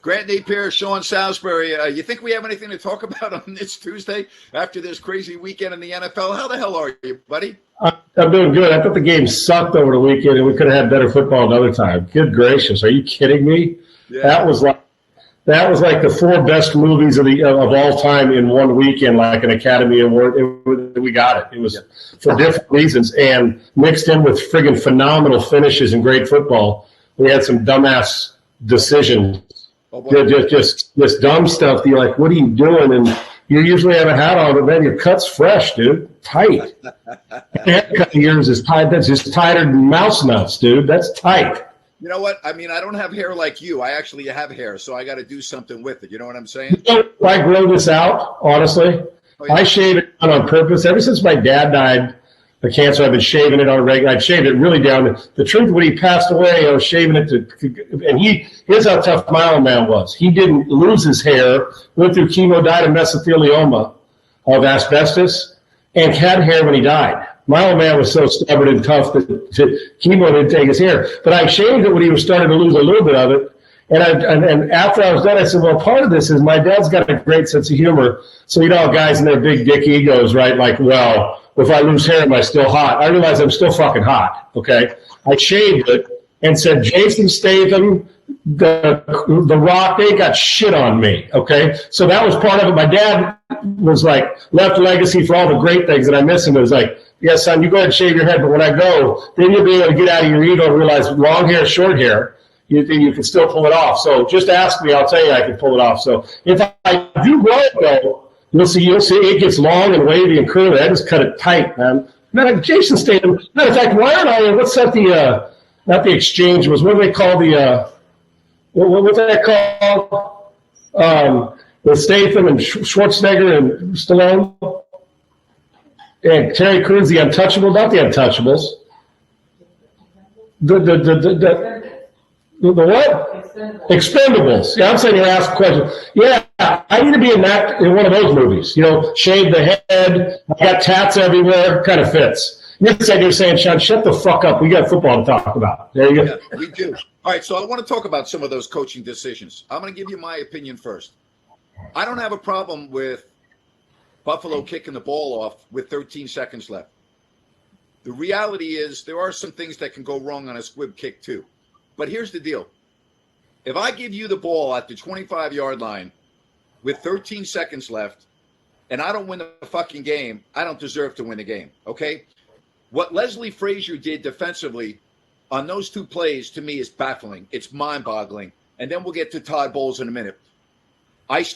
Grant Napier, Sean Salisbury, you think we have anything to talk about on this Tuesday after this crazy weekend in the NFL? How the hell are you, buddy? I'm doing good. I thought the game sucked over the weekend, and we could have had better football another time. Good gracious, are you kidding me? Yeah. That was like the 4 best movies of all time in one weekend, like an Academy Award. We got it. It was for different reasons, and mixed in with friggin' phenomenal finishes and great football. We had some dumbass decisions. Just dumb stuff. You're like, what are you doing? And you usually have a hat on, but man, your cut's fresh, dude. Tight. Haircut of yours is tight. That's just tighter than mouse nuts, dude. That's tight. You know what? I mean, I don't have hair like you. I actually have hair, so I got to do something with it. You know what I'm saying? I grow this out, honestly. Oh, yeah. I shave it on purpose. Ever since my dad died of cancer, I've been shaving it on a regular. I'd shaved it really down. The truth, when he passed away, I was shaving it and here's how tough my old man was. He didn't lose his hair, went through chemo, died of mesothelioma of asbestos, and had hair when he died. My old man was so stubborn and tough that chemo didn't take his hair. But I shaved it when he was starting to lose a little bit of it. And after I was done, I said, well, part of this is my dad's got a great sense of humor. So, you know, guys in their big dick egos, right? Like, well, if I lose hair, am I still hot? I realize I'm still fucking hot, okay? I shaved it and said, Jason Statham, the Rock, they got shit on me, okay? So that was part of it. My dad was like, left a legacy for all the great things that I miss him. It was like, yeah, son, you go ahead and shave your head, but when I go, then you'll be able to get out of your ego and realize long hair, short hair, you can still pull it off. So just ask me, I'll tell you I can pull it off. So if I do grow it, though, you'll see it gets long and wavy and curly. I just cut it tight, man. Like Jason Statham. Matter of fact, why aren't I? What's that? Not the exchange was. What do they call the? What's that called? With Statham and Schwarzenegger and Stallone and Terry Crews, the Untouchable, not the Untouchables. The what? Expendables. Yeah, I'm saying you're asking questions. Yeah, I need to be in one of those movies. You know, shave the head, I got tats everywhere, kind of fits. You're saying, Sean, shut the fuck up. We got football to talk about. There you go. Yeah, we do. All right, so I want to talk about some of those coaching decisions. I'm going to give you my opinion first. I don't have a problem with Buffalo kicking the ball off with 13 seconds left. The reality is there are some things that can go wrong on a squib kick too. But here's the deal. If I give you the ball at the 25-yard line with 13 seconds left and I don't win the fucking game, I don't deserve to win the game, okay? What Leslie Frazier did defensively on those 2 plays to me is baffling. It's mind-boggling. And then we'll get to Todd Bowles in a minute. I've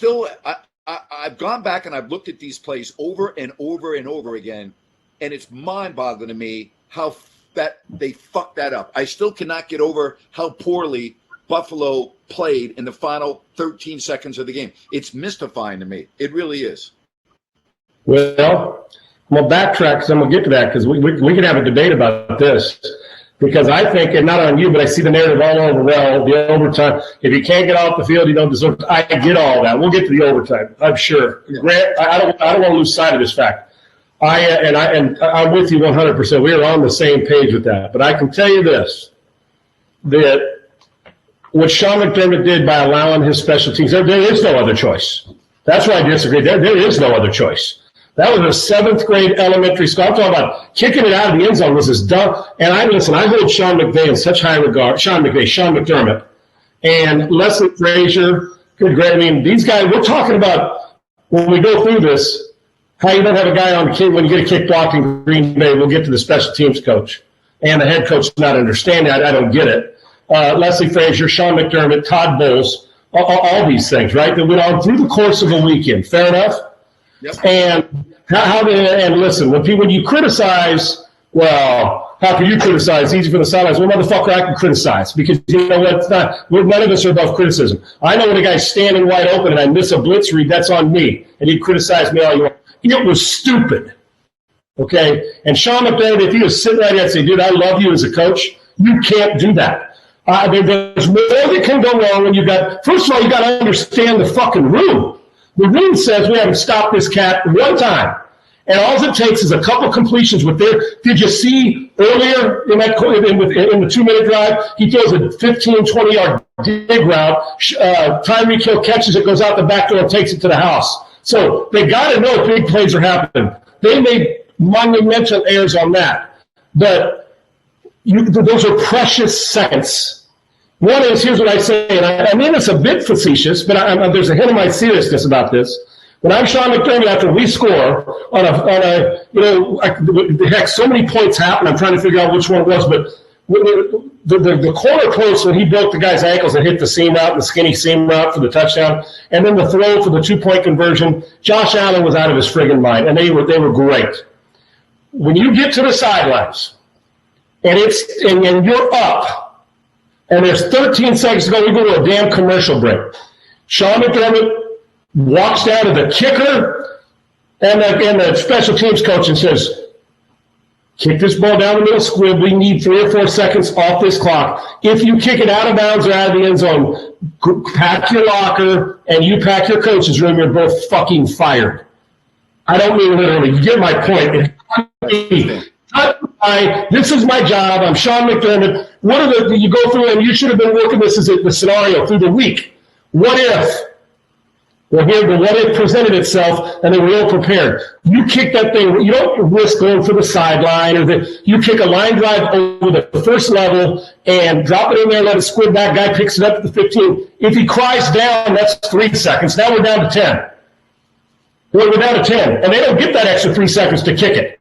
gone back and I've looked at these plays over and over and over again, and it's mind-boggling to me how that they fucked that up. I still cannot get over how poorly Buffalo played in the final 13 seconds of the game. It's mystifying to me. It really is. Well, backtrack because I'm going to get to that because we can have a debate about this because I think, and not on you, but I see the narrative all over, well, the overtime. If you can't get off the field, you don't deserve it. I get all that. We'll get to the overtime, I'm sure. Yeah. Grant, I don't want to lose sight of this fact. I'm with you 100%. We are on the same page with that. But I can tell you this, that what Sean McDermott did by allowing his special teams, there is no other choice. That's why I disagree. There is no other choice. That was a 7th grade elementary school. I'm talking about kicking it out of the end zone was this dumb. And I hold Sean McVay in such high regard. Sean McDermott, and Leslie Frazier. Good, great. I mean, these guys, we're talking about when we go through this, how you don't have a guy on the kick when you get a kick blocked in Green Bay. We'll get to the special teams coach and the head coach not understanding. I don't get it. Leslie Frazier, Sean McDermott, Todd Bowles, all these things, right? That went on through the course of a weekend. Fair enough? Yep. And listen, when you criticize, well, how can you criticize? It's easy for the sidelines. Well, motherfucker, I can criticize because you know what? None of us are above criticism. I know when a guy's standing wide open and I miss a blitz read, that's on me. And he criticized me all you want. It was stupid, okay? And Sean McDermott, if he was sitting right here and say, dude, I love you as a coach, you can't do that. There's more that can go wrong when first of all, you got to understand the fucking room. The room says we haven't stopped this cat one time. And all it takes is a couple completions with did you see earlier in the 2-minute drive, he throws a 15, 20-yard dig route. Tyreek Hill catches it, goes out the back door, and takes it to the house. So they got to know big plays are happening. They made monumental errors on that. But those are precious seconds. One is, here's what I say, and I mean it's a bit facetious, but there's a hint of my seriousness about this. When I'm Sean McDermott, after we score heck, so many points happen. I'm trying to figure out which one it was, but the corner post when he broke the guy's ankles and hit the seam route, the skinny seam route for the touchdown, and then the throw for the 2-point conversion, Josh Allen was out of his friggin' mind, and they were great. When you get to the sidelines, and you're up, and there's 13 seconds to go, we go to a damn commercial break. Sean McDermott walks down to the kicker and the special teams coach and says, kick this ball down the middle squib. We need 3 or 4 seconds off this clock. If you kick it out of bounds or out of the end zone, pack your locker and you pack your coach's room. You're both fucking fired. I don't mean literally. You get my point. This is my job. I'm Sean McDermott. You go through and you should have been working this as the scenario through the week. What if? Well, here, the what if presented itself, and they were ill prepared. You kick that thing. You don't risk going for the sideline, you kick a line drive over the first level and drop it in there, let it squid back. Guy picks it up at the 15. If he cries down, that's 3 seconds. Now we're down to 10. We're down to 10, and they don't get that extra 3 seconds to kick it.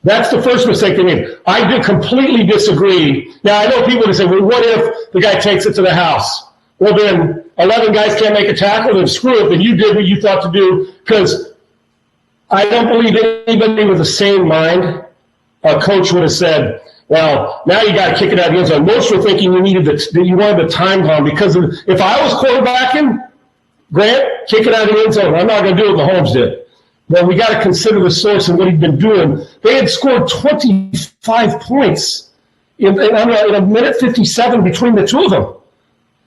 That's the first mistake they made. I do completely disagree. Now, I know people that say, well, what if the guy takes it to the house? Well, then 11 guys can't make a tackle, then screw it, then you did what you thought to do, because I don't believe anybody with the same mind, a coach would have said, well, now you got to kick it out of the end zone. Most were thinking you wanted the time bomb, because if I was quarterbacking, Grant, kick it out of the end zone. I'm not going to do what Mahomes did. Well, we got to consider the source and what he'd been doing. They had scored 25 points in a minute 57 between the two of them.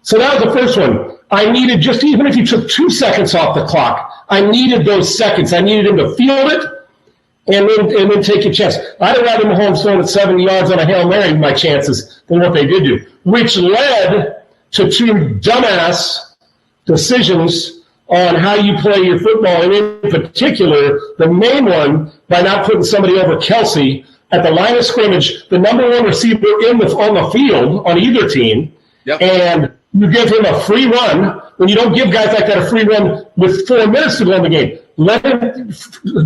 So that was the first one. I needed even if you took 2 seconds off the clock, I needed those seconds. I needed him to field it and then take your chance. I'd have rather Mahomes throwing it 70 yards on a Hail Mary, my chances, than what they did do, which led to 2 dumbass decisions on how you play your football, and in particular, the main one, by not putting somebody over Kelsey at the line of scrimmage, the number 1 receiver on the field on either team, yep. And you give him a free run when you don't give guys like that a free run with 4 minutes to go in the game. Let him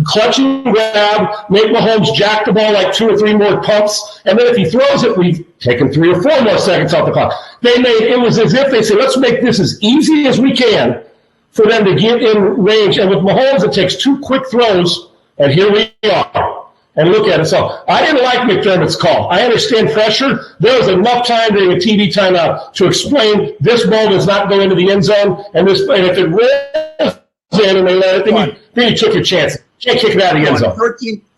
clutch and grab, make Mahomes jack the ball like 2 or 3 more pumps, and then if he throws it, we've taken 3 or 4 more seconds off the clock. It was as if they said, let's make this as easy as we can for them to get in range. And with Mahomes, it takes 2 quick throws, and here we are. And look at it. So I didn't like McDermott's call. I understand pressure. There was enough time during a TV timeout to explain this ball does not go into the end zone, and if it rolls in and they let it, then you took your chance. You can't kick it out of the end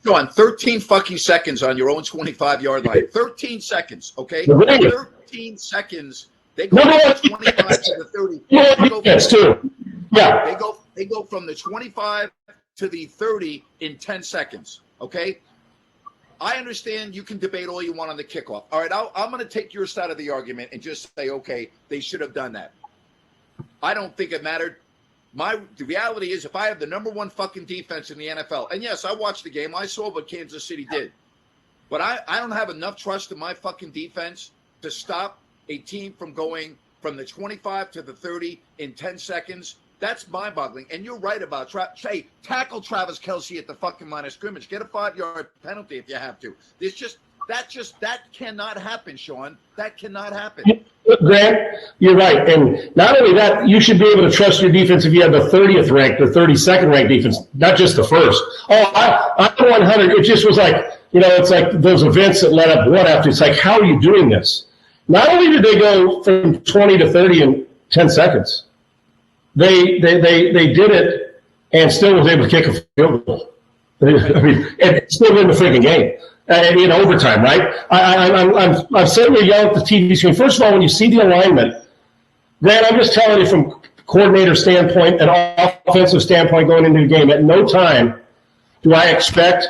zone. 13 fucking seconds on your own 25-yard line. 13 seconds, okay? 13 seconds. They go from the 25 to the 30. They go from the 25 to the 30 in 10 seconds. Okay, I understand you can debate all you want on the kickoff. All right, I'm going to take your side of the argument and just say, okay, they should have done that. I don't think it mattered. The reality is, if I have the number 1 fucking defense in the NFL, and yes, I watched the game, I saw what Kansas City did, but I don't have enough trust in my fucking defense to stop a team from going from the 25 to the 30 in 10 seconds. That's mind-boggling, and you're right about tackle Travis Kelce at the fucking line of scrimmage. Get a 5-yard penalty if you have to. That cannot happen, Sean. That cannot happen. Grant, you're right, and not only that, you should be able to trust your defense if you have the 30th ranked, the 32nd ranked defense, not just the first. I'm 100. It just was like, it's like those events that led up one after. It's like, how are you doing this? Not only did they go from 20 to 30 in 10 seconds. They did it and still was able to kick a field goal. I mean, and still win the freaking game in overtime, right? I'm sitting there yelling at the TV screen. First of all, when you see the alignment, Grant, I'm just telling you from coordinator standpoint and offensive standpoint going into the game, at no time do I expect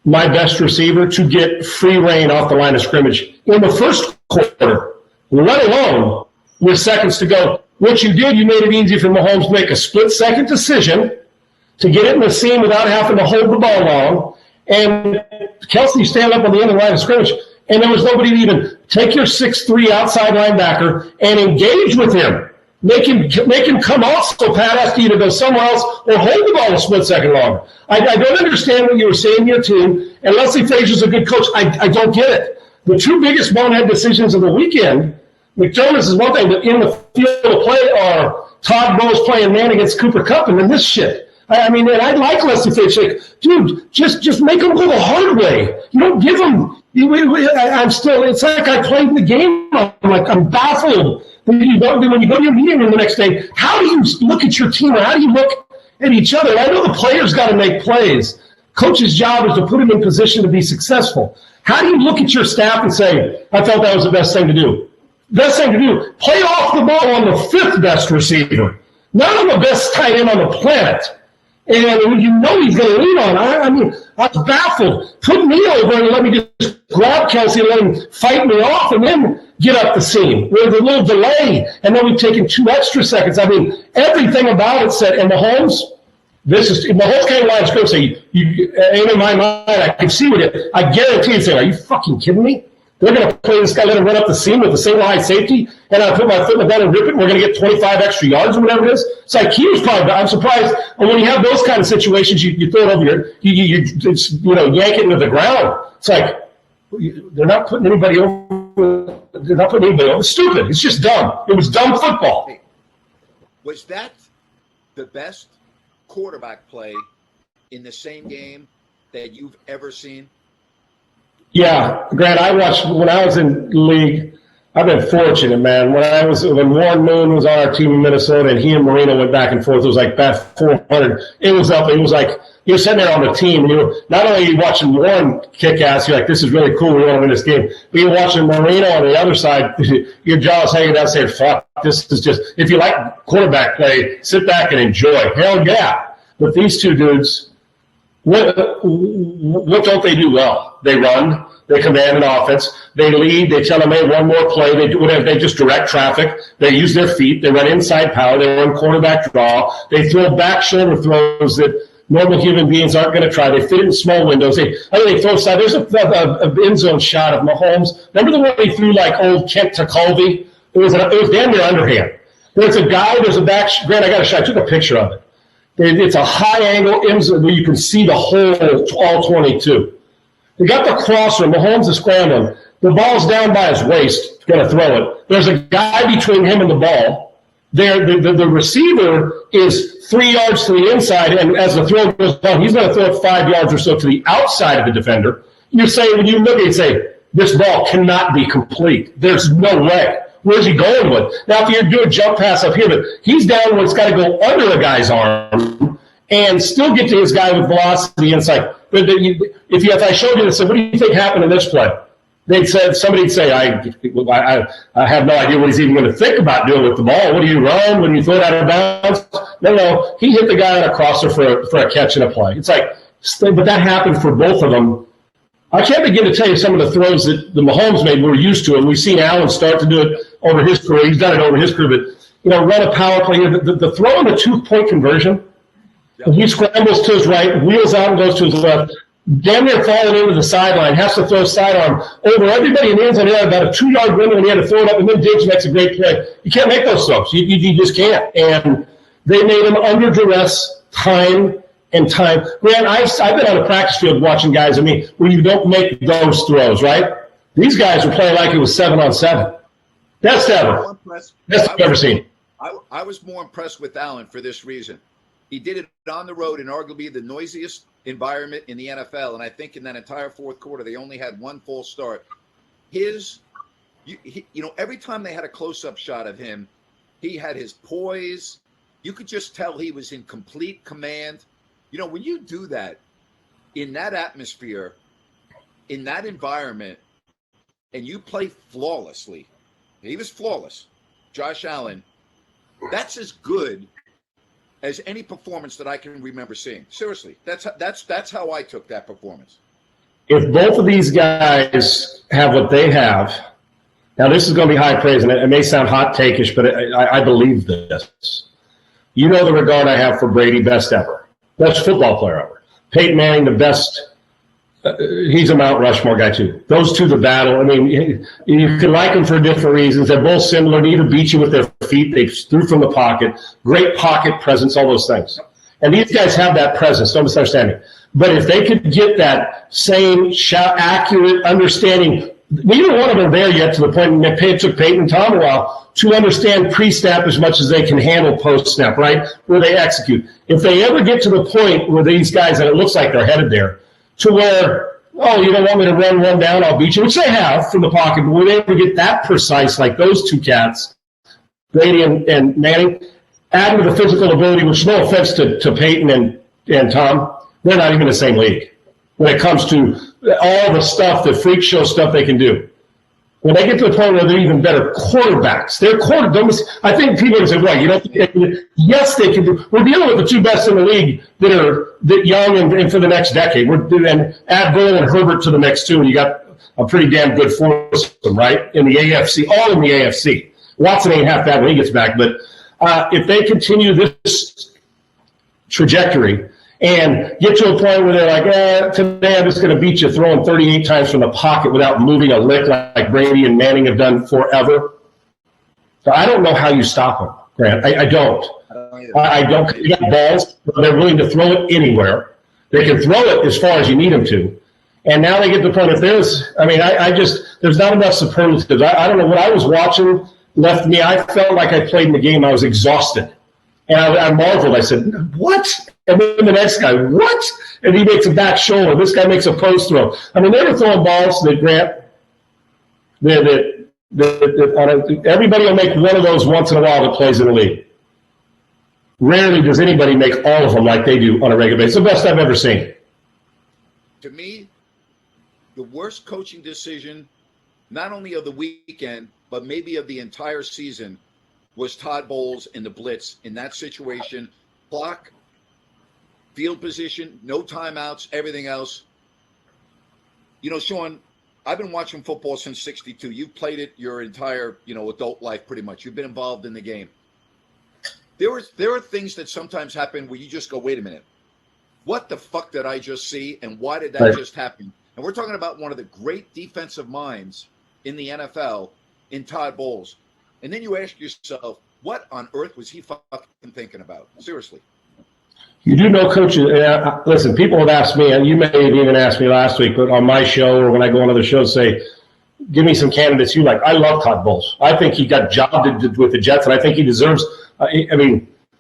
my best receiver to get free reign off the line of scrimmage in the first quarter, let alone with seconds to go. What you did, you made it easy for Mahomes to make a split-second decision to get it in the seam without having to hold the ball long, and Kelsey stand up on the end of the line of scrimmage, and there was nobody to even take your 6'3" outside linebacker and engage with him. Make him come off so Pat has to either go somewhere else or hold the ball a split second longer. I don't understand what you were saying to your team, and Leslie Frazier's a good coach. I don't get it. The two biggest bonehead decisions of the weekend, McDermott's is one thing, but in the field of play are Todd Bowles playing man against Cooper Kupp, and then this shit. I mean, and I like Leslie Frazier. Like, dude, just make them go the hard way. You don't give them. I'm still. It's like I played the game. I'm baffled. When you go to your meeting room the next day, how do you look at your team, or how do you look at each other? And I know the players got to make plays. Coach's job is to put them in position to be successful. How do you look at your staff and say, I felt that was the best thing to do? Best thing to do, play off the ball on the fifth best receiver, not on the best tight end on the planet. And you know he's going to lean on. I mean, I was baffled. Put me over and let me just grab Kelsey and let him fight me off and then get up the seam. With a little delay, and then we've taken 2 extra seconds. I mean, everything about it said, and Mahomes, Mahomes came line of scrimmage say, ain't in my mind, I can see what it, I guarantee you, say, are you fucking kidding me? They're going to play this guy, let him run up the seam with the single high safety, and I put my foot in the bed and rip it, and we're going to get 25 extra yards or whatever it is. It's like he was probably, I'm surprised. And when you have those kind of situations, you throw it over here, you yank it into the ground. It's like, they're not putting anybody over. They're not putting anybody over. It's stupid. It's just dumb. It was dumb football. Was that the best quarterback play in the same game that you've ever seen? Yeah, Grant, I watched when I was in league. I've been fortunate, man. When Warren Moon was on our team in Minnesota and he and Marino went back and forth, it was like bat 400. It was up. It was like you're sitting there on the team, and you not only are you watching Warren kick ass, you're like, this is really cool. We want to win this game. But you're watching Marino on the other side. Your jaw's hanging down, saying, "Fuck, this is just." If you like quarterback play, sit back and enjoy. Hell yeah! But these two dudes. What don't they do well? They run, they command an offense, they lead, they tell them, hey, one more play, they do whatever, they just direct traffic, they use their feet, they run inside power, they run quarterback draw, they throw back shoulder throws that normal human beings aren't going to try. They fit in small windows. I think they throw side. There's a end zone shot of Mahomes. Remember the one they threw like old Kent to Colby? It was damn near underhand. There's a back, Grant, I got a shot. I took a picture of it. It's a high angle end zone where you can see the whole, all 22. They got the crosser. Mahomes is scrambling. The ball's down by his waist. Going to throw it. There's a guy between him and the ball. The receiver is 3 yards to the inside, and as the throw goes down, he's going to throw it 5 yards or so to the outside of the defender. You're saying, when you look at it, you say, this ball cannot be complete. There's no way. Where's he going with? Now, if you're doing a jump pass up here, but he's down where it's got to go under a guy's arm and still get to his guy with velocity. And it's like, if I showed you this, what do you think happened in this play? Somebody'd say, I have no idea what he's even going to think about doing with the ball. What do you run when you throw it out of bounds? No, he hit the guy on a crosser for a catch and a play. It's like, but that happened for both of them. I can't begin to tell you some of the throws that the Mahomes made we're used to, and we've seen Allen start to do it over his career. He's done it over his career, but run a power play. The throw on the 2-point conversion, when he scrambles to his right, wheels out and goes to his left, damn near falling into the sideline, has to throw sidearm over everybody in the end zone. He had about a 2-yard window, and he had to throw it up, and then Diggs makes a great play. You can't make those throws. You just can't. And they made him under duress time and time. Grant, I've been on the practice field watching guys, where you don't make those throws, right? These guys were playing like it was 7-on-7. Best ever. Best I've ever seen. I was more impressed with Allen for this reason. He did it on the road in arguably the noisiest environment in the NFL, and I think in that entire fourth quarter they only had one full start. Every time they had a close-up shot of him, he had his poise. You could just tell he was in complete command. When you do that in that atmosphere, in that environment, and you play flawlessly, he was flawless, Josh Allen, that's as good as any performance that I can remember seeing. Seriously, that's how I took that performance. If both of these guys have what they have, now this is going to be high praise, and it may sound hot take-ish, but I believe this. You know the regard I have for Brady, best ever. Best football player ever. Peyton Manning, the best. He's a Mount Rushmore guy, too. Those two, the battle. I mean, you can like them for different reasons. They're both similar. Neither beat you with their feet. They threw from the pocket. Great pocket presence, all those things. And these guys have that presence. Don't misunderstand me. But if they could get that same accurate understanding, neither one of them are there yet to the point that it took Peyton and Tom a while to understand pre-snap as much as they can handle post-snap, right, where they execute. If they ever get to the point where these guys, and it looks like they're headed there, to where, oh, you don't want me to run one down, I'll beat you, which they have from the pocket, but when they ever get that precise, like those two cats, Brady and Manning, add to the physical ability, which no offense to Peyton and Tom, they're not even in the same league when it comes to all the stuff, the freak show stuff they can do. When they get to the point where they're even better quarterbacks, I think people are going to say, well, you don't think they can do? Yes, they can do. We're dealing with the two best in the league that young and for the next decade. And add Burrow and Herbert to the mix, too, and you got a pretty damn good foursome, right, in the AFC, all in the AFC. Watson ain't half bad when he gets back, but if they continue this trajectory and get to a point where they're like, today I'm just going to beat you throwing 38 times from the pocket without moving a lick like Brady and Manning have done forever. So I don't know how you stop them, Grant. I don't. I don't. You got balls, but they're willing to throw it anywhere. They can throw it as far as you need them to. And now they get to the point, if there's not enough superlatives. I don't know, what I was watching left me, I felt like I played in the game. I was exhausted. And I marveled. I said, what? And then the next guy, what? And he makes a back shoulder. This guy makes a post throw. I mean, they were throwing balls that, Grant, everybody will make one of those once in a while that plays in the league. Rarely does anybody make all of them like they do on a regular basis. It's the best I've ever seen. To me, the worst coaching decision, not only of the weekend, but maybe of the entire season, was Todd Bowles in the blitz. In that situation, clock, field position, no timeouts, everything else. You know, Sean, I've been watching football since '62. You've played it your entire, adult life pretty much. You've been involved in the game. There are things that sometimes happen where you just go, wait a minute. What the fuck did I just see, and why did that just happen? And we're talking about one of the great defensive minds in the NFL in Todd Bowles. And then you ask yourself, what on earth was he fucking thinking about? Seriously. You do know coaches. Listen, people have asked me, and you may have even asked me last week, but on my show or when I go on other shows, say, give me some candidates you like. I love Todd Bowles. I think he got jobbed with the Jets, and I think he deserves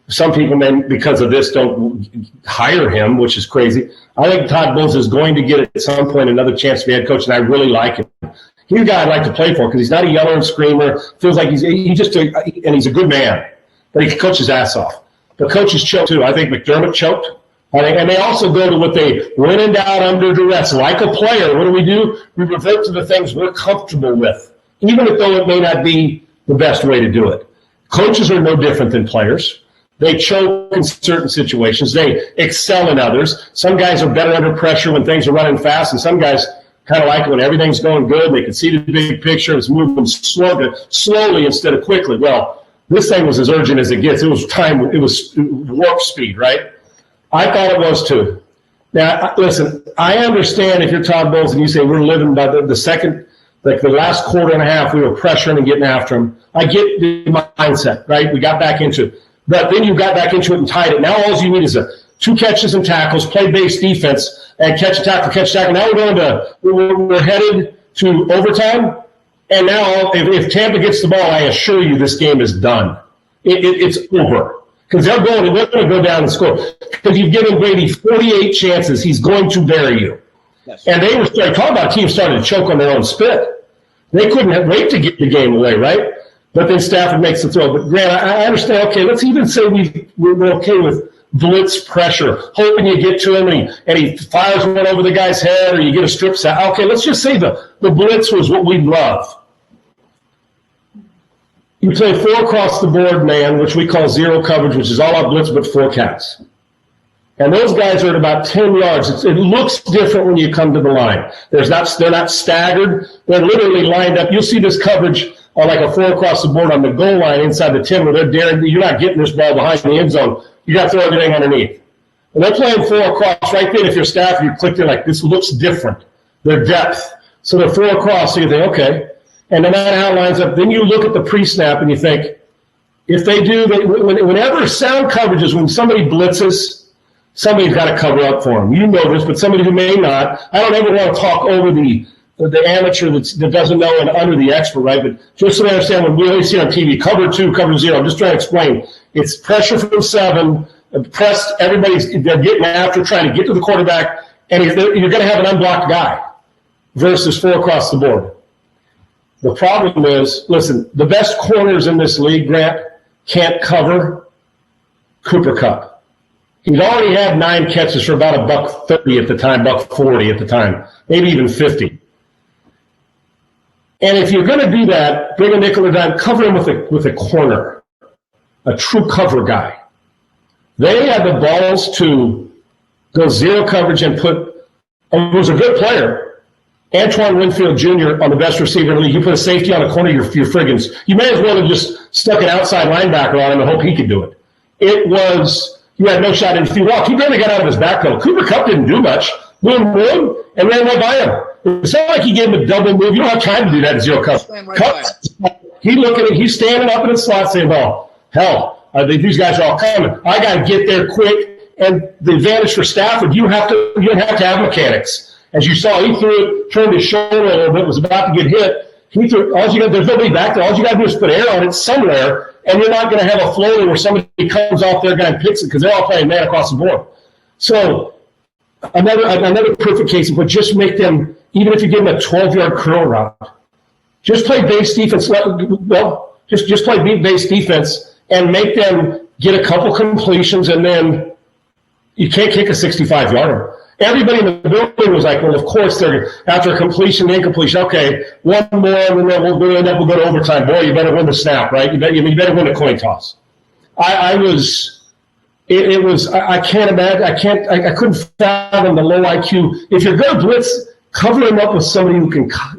some people may, because of this, don't hire him, which is crazy. I think Todd Bowles is going to get at some point another chance to be head coach, and I really like him. He's a guy I'd like to play for because he's not a yeller and screamer. Feels like he's a good man, but he can coach his ass off. The coaches choke too. I think McDermott choked. And they also go to what they win and down under duress. Like a player, what do? We revert to the things we're comfortable with, even if though it may not be the best way to do it. Coaches are no different than players. They choke in certain situations. They excel in others. Some guys are better under pressure when things are running fast, and some guys kind of like it when everything's going good. They can see the big picture. It's moving slowly instead of quickly. Well, this thing was as urgent as it gets. It was time. It was warp speed, right? I thought it was too. Now, listen, I understand if you're Todd Bowles and you say we're living by the second, like the last quarter and a half, we were pressuring and getting after him. I get the mindset, right? We got back into it. But then you got back into it and tied it. Now all you need is 2 catches and tackles, play base defense, and catch and tackle. Now we're headed to overtime. And now if Tampa gets the ball, I assure you this game is done. It's over. Because they're going to go down and score. Because you've given Brady 48 chances, he's going to bury you. Yes. And they were talking about teams starting to choke on their own spit. They couldn't wait to get the game away, right? But then Stafford makes the throw. But Grant, I understand. Okay, let's even say we're okay with blitz pressure, hoping you get to him and he fires one over the guy's head, or you get a strip sack. Okay, let's just say the blitz was what we love. You play 4 across the board man, which we call zero coverage, which is all out blitz but 4 cats. And those guys are at about 10 yards. It looks different when you come to the line. They're not staggered. They're literally lined up. You'll see this coverage on like a 4 across the board on the goal line inside the 10 where they're daring. You're not getting this ball behind the end zone. You got to throw everything underneath. And they're playing 4 across. Right then, if you're staff, you click there like, this looks different. Their depth. So they're 4 across. So you think, okay. And no matter how it lines up, then you look at the pre-snap and you think, if they do, whenever sound coverage is when somebody blitzes, somebody's got to cover up for them. You know this, but somebody who may not. I don't ever want to talk over the amateur that doesn't know and under the expert, right? But just so they understand, when we always see on TV, cover 2, cover 0, I'm just trying to explain. It's pressure from 7, press, they're getting after, trying to get to the quarterback, and you're going to have an unblocked guy versus 4 across the board. The problem is, listen, the best corners in this league, Grant, can't cover Cooper Kupp. He'd already had 9 catches for about $130 at the time, $140 at the time, maybe even 50. And if you're going to do that, bring a nickel or dime, cover him with a corner, a true cover guy. They had the balls to go zero coverage and put, who's a good player, Antoine Winfield Jr. on the best receiver in the league. You put a safety on a corner, you're friggin'. You may as well have just stuck an outside linebacker on him and hope he could do it. It was, you had no shot in the field. He barely got out of his backfield. Cooper Kupp didn't do much. Boom, boom, and ran right by him. It's not like he gave him a double move. You don't have time to do that in zero coverage. He's standing up in the slot saying, well, hell, these guys are all coming. I got to get there quick. And the advantage for Stafford, you have to have mechanics. As you saw, he threw it, turned his shoulder a little bit, was about to get hit. He threw it. There's nobody back there. All you got to do is put air on it somewhere, and you're not going to have a floater where somebody comes off there and picks it because they're all playing man across the board. So another perfect case, but just make them, even if you give them a 12-yard curl route, just play base defense. Well, just play base defense and make them get a couple completions, and then you can't kick a 65-yarder. Everybody in the building was like, well, of course, they're after a completion, incompletion. Okay, one more, and then we'll go to overtime. Boy, you better win the snap, right? You better win the coin toss. I can't imagine. I couldn't fathom the low IQ. If you're going to blitz, cover him up with somebody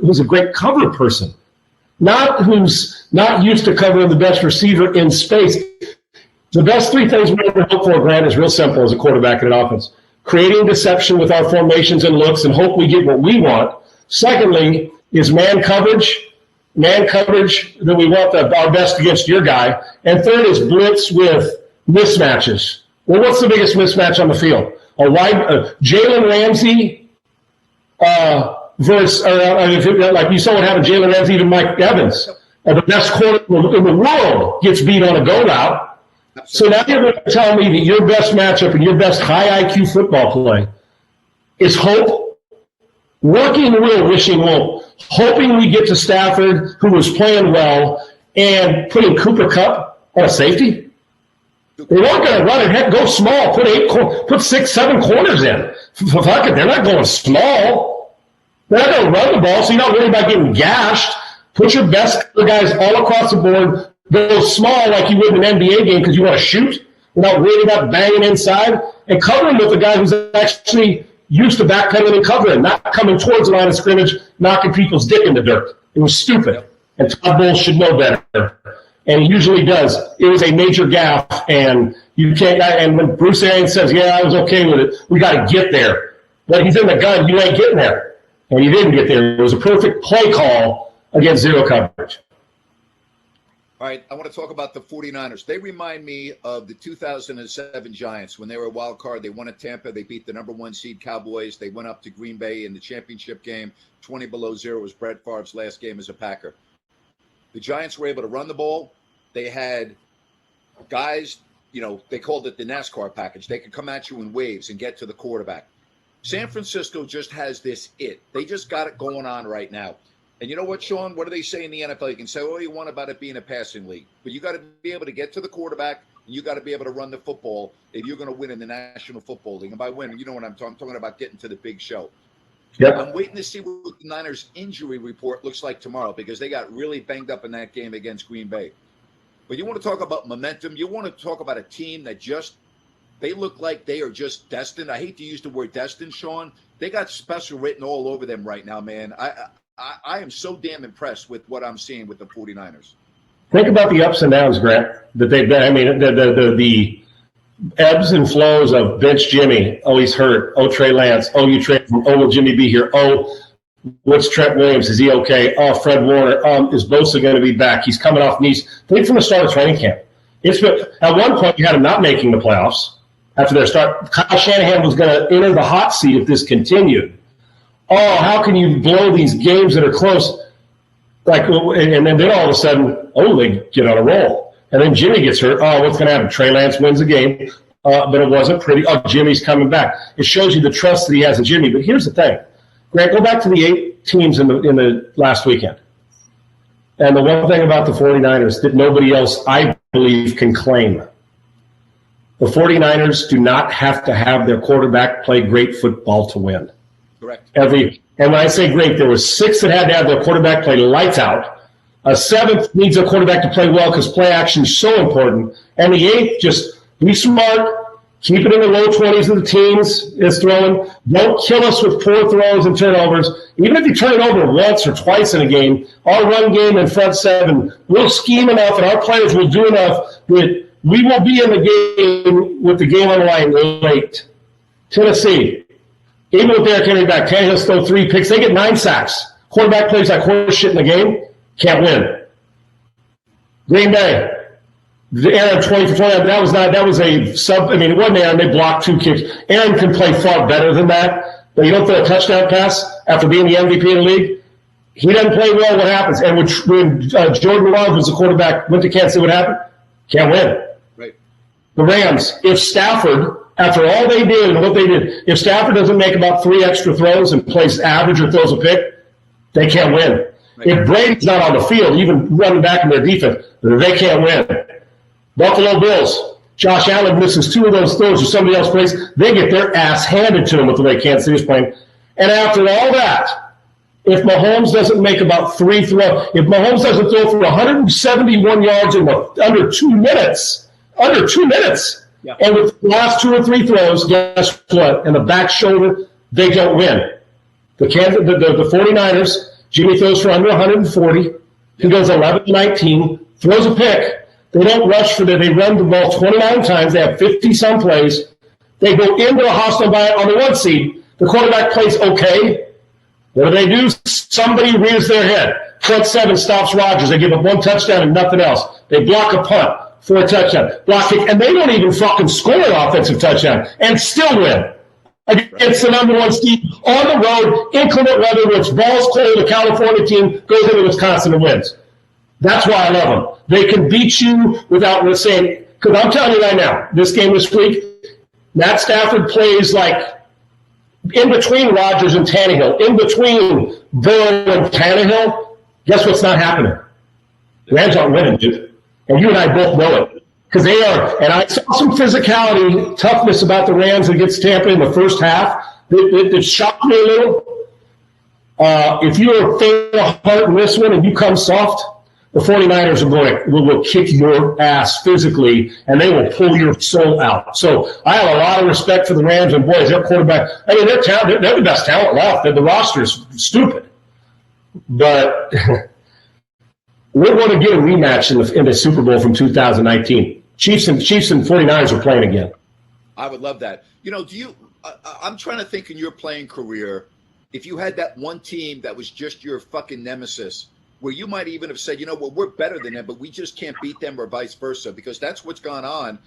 who's a great cover person, not who's not used to covering the best receiver in space. The best 3 things we ever hope for, Grant, is real simple as a quarterback in an offense. Creating deception with our formations and looks and hope we get what we want. Secondly, is man coverage that we want our best against your guy. And third is blitz with mismatches. Well, what's the biggest mismatch on the field? Jalen Ramsey versus, like you saw what happened, Jalen Ramsey, even Mike Evans. The best corner in the world gets beat on a go route. So now you're going to tell me that your best matchup and your best high IQ football play is hope, working the wheel, wishing won't, hoping we get to Stafford, who was playing well, and putting Cooper Kupp on a safety? They weren't going to run it. Heck, go small. Put 6, 7 corners in. Fuck it, they're not going small. They're not going to run the ball, so you're not worried about getting gashed. Put your best guys all across the board. Go small like you would in an NBA game because you want to shoot without worrying about banging inside, and covering with a guy who's actually used to backpedaling and covering, not coming towards the line of scrimmage, knocking people's dick in the dirt. It was stupid, and Todd Bowles should know better, and he usually does. It was a major gaffe, and you can't. And when Bruce Arians says, "Yeah, I was okay with it," we got to get there. But he's in the gun. You ain't getting there, and he didn't get there. It was a perfect play call against zero coverage. All right, I want to talk about the 49ers. They remind me of the 2007 Giants when they were a wild card. They won at Tampa. They beat the number 1 seed Cowboys. They went up to Green Bay in the championship game. 20 below 0 was Brett Favre's last game as a Packer. The Giants were able to run the ball. They had guys, they called it the NASCAR package. They could come at you in waves and get to the quarterback. San Francisco just has this it. They just got it going on right now. And you know what, Sean? What do they say in the NFL? You can say all you want about it being a passing league, but you got to be able to get to the quarterback, and you got to be able to run the football if you're going to win in the National Football League. And by win, you know what I'm talking about, getting to the big show. Yep. I'm waiting to see what the Niners' injury report looks like tomorrow because they got really banged up in that game against Green Bay. But you want to talk about momentum. You want to talk about a team that they look like they are just destined. I hate to use the word destined, Sean. They got special written all over them right now, man. I am so damn impressed with what I'm seeing with the 49ers. Think about the ups and downs, Grant, that they've been. I mean, the ebbs and flows of bench Jimmy. Oh, he's hurt. Oh, Trey Lance. Oh, you trade him. Oh, will Jimmy be here? Oh, what's Trent Williams? Is he okay? Oh, Fred Warner. Is Bosa going to be back? He's coming off knees. Think from the start of training camp. At one point, you had him not making the playoffs after their start. Kyle Shanahan was going to enter the hot seat if this continued. Oh, how can you blow these games that are close? And then all of a sudden, they get on a roll. And then Jimmy gets hurt. Oh, what's going to happen? Trey Lance wins the game, but it wasn't pretty. Oh, Jimmy's coming back. It shows you the trust that he has in Jimmy. But here's the thing. Grant, go back to the 8 teams in the last weekend. And the one thing about the 49ers that nobody else, I believe, can claim. The 49ers do not have to have their quarterback play great football to win. Correct. And when I say great, there were 6 that had to have their quarterback play lights out. A 7th needs a quarterback to play well because play action is so important. And the 8th, just be smart, keep it in the low 20s of the teams is throwing. Don't kill us with poor throws and turnovers. Even if you turn it over once or twice in a game, our run game in front 7, we'll scheme enough and our players will do enough that we will be in the game with the game on the line late. Tennessee, even with Derrick Henry back, Tannehill's throw 3 picks. They get 9 sacks. Quarterback plays like horse shit in the game. Can't win. Green Bay, Aaron 20 for 20. That was a sub. I mean, it wasn't Aaron. They blocked 2 kicks. Aaron can play far better than that. But you don't throw a touchdown pass after being the MVP in the league. He doesn't play well. What happens? And when Jordan Love was the quarterback, went to Kansas City, what happened? Can't win. Right. The Rams, if Stafford, after all they did and what they did, if Stafford doesn't make about 3 extra throws and plays average or throws a pick, they can't win. Right. If Brady's not on the field, even running back in their defense, they can't win. Buffalo Bills, Josh Allen misses 2 of those throws or somebody else plays, they get their ass handed to them with the way Kansas City is playing. And after all that, if Mahomes doesn't make about 3 throws, if Mahomes doesn't throw for 171 yards in under 2 minutes, yeah. And with the last 2 or 3 throws, guess what? And the back shoulder, they don't win. The 49ers, Jimmy throws for under 140. He goes 11-19, throws a pick. They don't rush for they run the ball 29 times. They have 50-some plays. They go into a hostile buy on the 1 seed. The quarterback plays okay. What do? Somebody rears their head. Front 7 stops Rodgers. They give up 1 touchdown and nothing else. They block a punt for a touchdown. Block kick, and they don't even fucking score an offensive touchdown and still win. Against the number 1 seed on the road, inclement weather, where it's balls cold, the California team goes into Wisconsin and wins. That's why I love them. They can beat you without saying, because I'm telling you right now, this game this week, Matt Stafford plays like in between Rodgers and Tannehill, in between Burrow and Tannehill. Guess what's not happening? The Rams aren't winning, dude. And you and I both know it. Because they are, and I saw some physicality, toughness about the Rams against Tampa in the first half that shocked me a little. If you're a faint of heart in this one and you come soft, the 49ers will kick your ass physically, and they will pull your soul out. So I have a lot of respect for the Rams, and boys, their quarterback, I mean, they're the best talent left. The roster's stupid. But we're going to get a rematch in the Super Bowl from 2019. Chiefs and 49ers are playing again. I would love that. I'm trying to think in your playing career, if you had that one team that was just your fucking nemesis, where you might even have said, we're better than them, but we just can't beat them, or vice versa, because that's what's gone on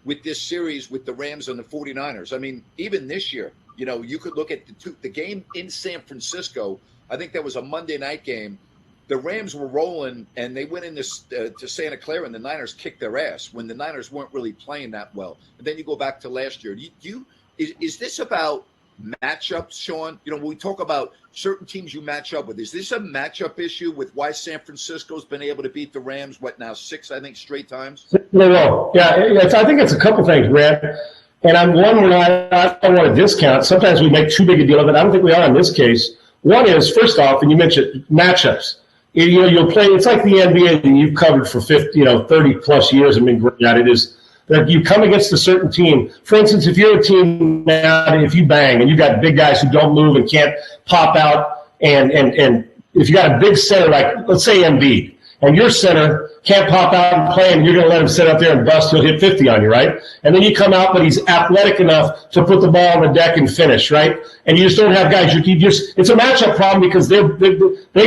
with this series with the Rams and the 49ers. I mean, even this year, you could look at the game in San Francisco. I think that was a Monday night game. The Rams were rolling, and they went in to Santa Clara, and the Niners kicked their ass when the Niners weren't really playing that well. And then you go back to last year. Is this about matchups, Sean? When we talk about certain teams you match up with, is this a matchup issue with why San Francisco's been able to beat the Rams, 6, I think, straight times? No. Yeah, I think it's a couple things, Brad. And I'm one where I don't want to discount. Sometimes we make too big a deal of it. I don't think we are in this case. One is, first off, and you mentioned matchups. You'll play. It's like the NBA that you've covered for 30 plus years and been great at it. Is that you come against a certain team. For instance, if you're a team now, if you bang and you got big guys who don't move and can't pop out, and if you got a big center like let's say Embiid, and your center can't pop out and play, and you're going to let him sit up there and bust, he'll hit 50 on you, right? And then you come out, but he's athletic enough to put the ball on the deck and finish, right? And you just don't have guys. It's a matchup problem because they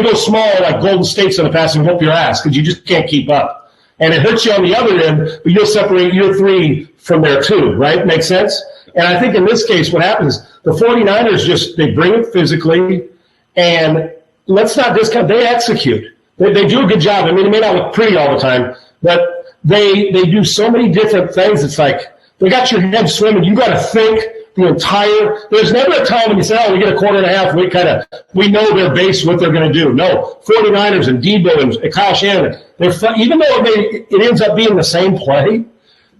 go small like Golden State's in the past and whoop your ass because you just can't keep up. And it hurts you on the other end, but you'll separate your three from their two, right? Make sense? And I think in this case, what happens, the 49ers they bring it physically, and let's not discount, they execute. They do a good job. I mean, it may not look pretty all the time, but they do so many different things. It's like they got your head swimming. You got to think there's never a time when you say, oh, we get a quarter and a half. We know their base, what they're going to do. No, 49ers and Debo and Kyle Shanahan, even though it ends up being the same play,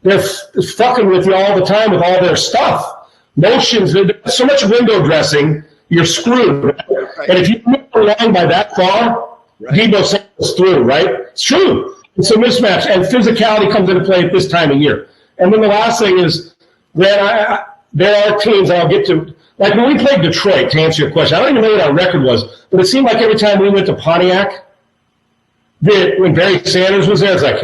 they're fucking with you all the time with all their stuff. Motions, there's so much window dressing, you're screwed. Right? And if you move along by that far, right. Debo sails through, right? It's true. It's a mismatch, and physicality comes into play at this time of year. And then the last thing is that there are teams that I'll get to, like when we played Detroit, to answer your question, I don't even know what our record was, but it seemed like every time we went to Pontiac, when Barry Sanders was there, it's like,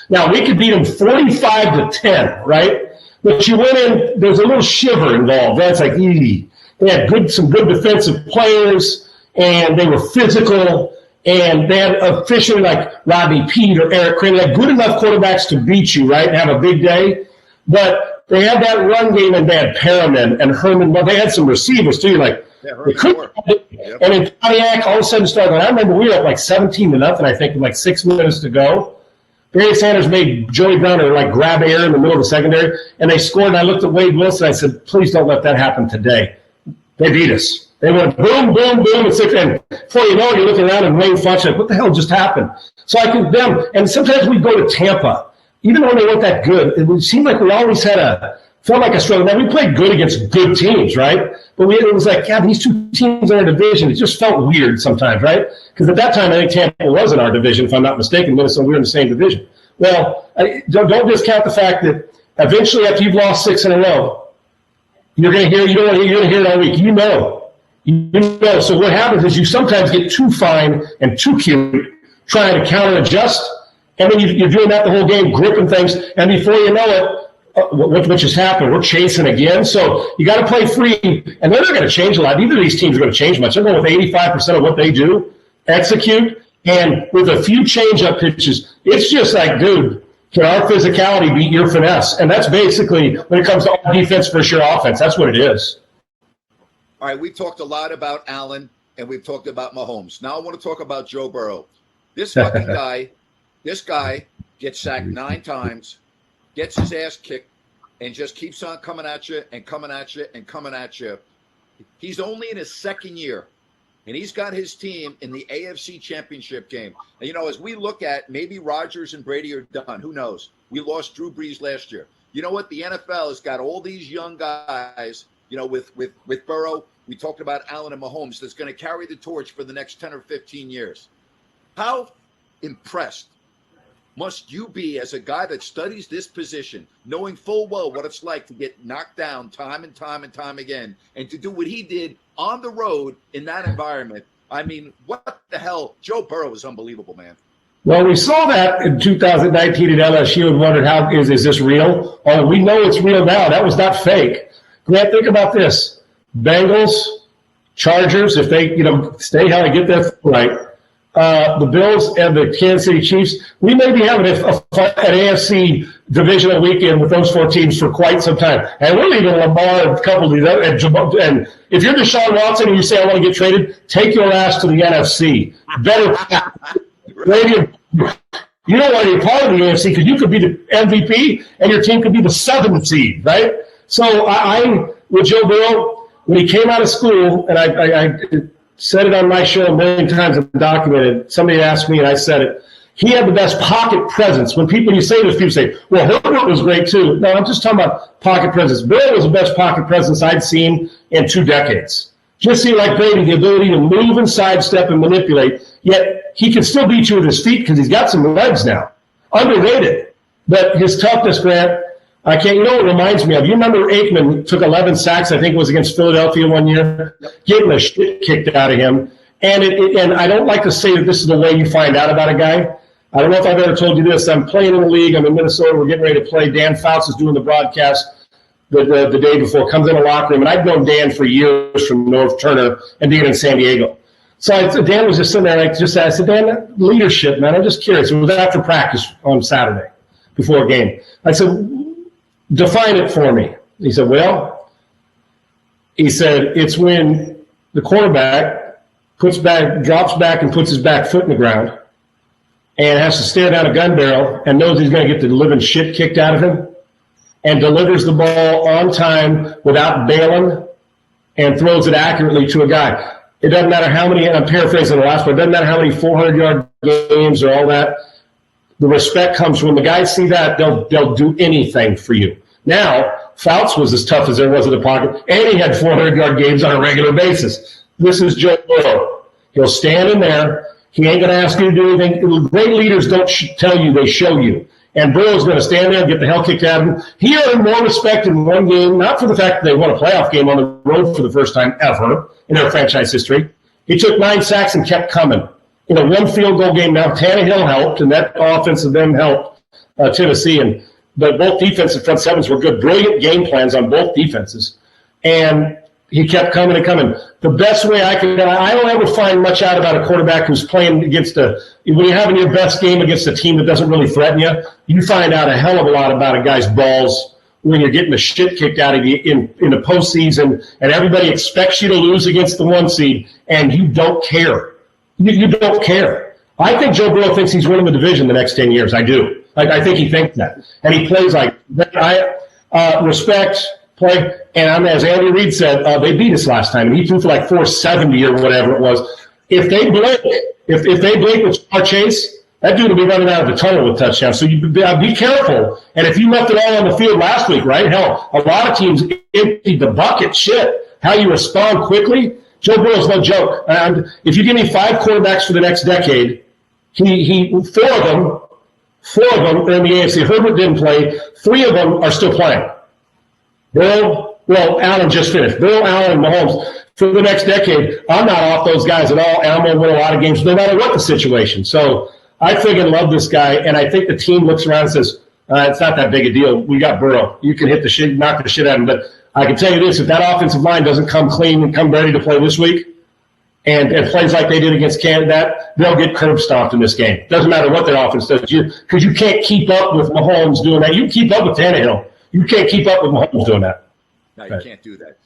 now we could beat them 45-10, right? But you went in, there's a little shiver involved. That's like, easy. They had some good defensive players, and they were physical. And they had officially like Rodney Peete or Eric Crane, like good enough quarterbacks to beat you, right, and have a big day. But they had that run game, and they had Perriman and Herman. Well, they had some receivers too. Like they couldn't. Yep. And in Pontiac, all of a sudden started. I remember we were up like 17-0, I think, with like 6 minutes to go. Barry Sanders made Joey Browner like grab air in the middle of the secondary, and they scored. And I looked at Wade Wilson. I said, "Please don't let that happen today." They beat us. They went boom, boom, boom, and before you know it, you're looking around and Wayne Funch like, what the hell just happened? So I condemn, and sometimes we go to Tampa, even though they weren't that good, it seemed like we always felt like a struggle. Now, we played good against good teams, right? But it was like, God, these two teams are in our division. It just felt weird sometimes, right? Because at that time, I think Tampa was in our division, if I'm not mistaken. Minnesota, we were in the same division. Well, don't discount the fact that eventually, after you've lost 6 in a row, you're going to hear it all week. You know. So what happens is you sometimes get too fine and too cute trying to counter-adjust, and then you're doing that the whole game, gripping things, and before you know it, what just happened? We're chasing again. So you got to play free, and they're not going to change a lot. Neither of these teams are going to change much. They're going with 85% of what they do, execute, and with a few change-up pitches, it's just like, dude, can our physicality beat your finesse? And that's basically, when it comes to all defense versus your offense, that's what it is. All right, we've talked a lot about Allen, and we've talked about Mahomes. Now I want to talk about Joe Burrow. This fucking guy, gets sacked 9 times, gets his ass kicked, and just keeps on coming at you and coming at you and coming at you. He's only in his 2nd year, and he's got his team in the AFC Championship game. And, as we look at maybe Rodgers and Brady are done. Who knows? We lost Drew Brees last year. You know what? The NFL has got all these young guys, with Burrow. We talked about Allen and Mahomes that's going to carry the torch for the next 10 or 15 years. How impressed must you be as a guy that studies this position, knowing full well what it's like to get knocked down time and time and time again, and to do what he did on the road in that environment? I mean, what the hell? Joe Burrow is unbelievable, man. Well, we saw that in 2019 at LSU and wondered, how is this real? Oh, we know it's real now. That was not fake. Grant, think about this. Bengals, Chargers, if they, stay healthy, get that right. The Bills and the Kansas City Chiefs, we may be having an AFC divisional weekend with those 4 teams for quite some time. And we're leaving Lamar and a couple of these other, and if you're Deshaun Watson and you say, I want to get traded, take your ass to the NFC. Better. You don't want to be part of the AFC because you could be the MVP and your team could be the 7th seed, right? So I with Joe Burrow, when he came out of school, and I said it on my show a million times and documented, somebody asked me and I said it, he had the best pocket presence. When you say this, people say, well, Herbert was great too. No, I'm just talking about pocket presence. Bill was the best pocket presence I'd seen in 2 decades. Just see, like Brady, the ability to move and sidestep and manipulate. Yet he can still beat you with his feet because he's got some legs now. Underrated. But his toughness, Grant, I can't, you know what it reminds me of? You remember Aikman took 11 sacks, I think it was against Philadelphia one year, getting the shit kicked out of him. And and I don't like to say that this is the way you find out about a guy. I don't know if I've ever told you this. I'm playing in the league. I'm in Minnesota. We're getting ready to play. Dan Fouts is doing the broadcast the day before. Comes in the locker room. And I've known Dan for years from North Turner and being in San Diego. So Dan was just sitting there. I said, Dan, leadership, man. I'm just curious. It was after practice on Saturday before a game. I said, define it for me. He said, it's when the quarterback drops back and puts his back foot in the ground and has to stare down a gun barrel and knows he's going to get the living shit kicked out of him and delivers the ball on time without bailing and throws it accurately to a guy. It doesn't matter how many, and I'm paraphrasing the last part, it doesn't matter how many 400-yard games or all that. The respect comes when the guys see that, they'll do anything for you. Now, Fouts was as tough as there was in the pocket, and he had 400-yard games on a regular basis. This is Joe Burrow. He'll stand in there. He ain't going to ask you to do anything. Great leaders don't tell you, they show you. And Burrow's going to stand there and get the hell kicked out of him. He earned more respect in one game, not for the fact that they won a playoff game on the road for the first time ever in their franchise history. He took 9 sacks and kept coming. In a one field goal game now, Tannehill helped, and that offense of them helped Tennessee. But both defensive front sevens were good, brilliant game plans on both defenses. And he kept coming and coming. The best way I don't ever find much out about a quarterback who's playing against when you're having your best game against a team that doesn't really threaten you, you find out a hell of a lot about a guy's balls when you're getting the shit kicked out of you in the postseason, and everybody expects you to lose against the 1 seed, and you don't care. You don't care. I think Joe Burrow thinks he's winning the division the next 10 years. I do. I think he thinks that. And he plays like respect, play. And as Andy Reid said, they beat us last time, and he threw for like 470 or whatever it was. If they blink, if they blink with our Chase, that dude will be running out of the tunnel with touchdowns. So you be careful. And if you left it all on the field last week, right? Hell, a lot of teams emptied the bucket. Shit, how you respond quickly. Joe Burrow's no joke. And if you give me 5 quarterbacks for the next decade, four of them are in the AFC. Herbert didn't play. 3 of them are still playing. Allen just finished. Burrow, Allen, and Mahomes. For the next decade, I'm not off those guys at all, and I'm going to win a lot of games no matter what the situation. So I friggin' love this guy, and I think the team looks around and says, it's not that big a deal. We got Burrow. You can hit the shit, knock the shit out of him. But I can tell you this, if that offensive line doesn't come clean and come ready to play this week and plays like they did against Canada, they'll get curb stomped in this game. Doesn't matter what their offense does, because you can't keep up with Mahomes doing that. You keep up with Tannehill. You can't keep up with Mahomes doing that. No, you can't do that.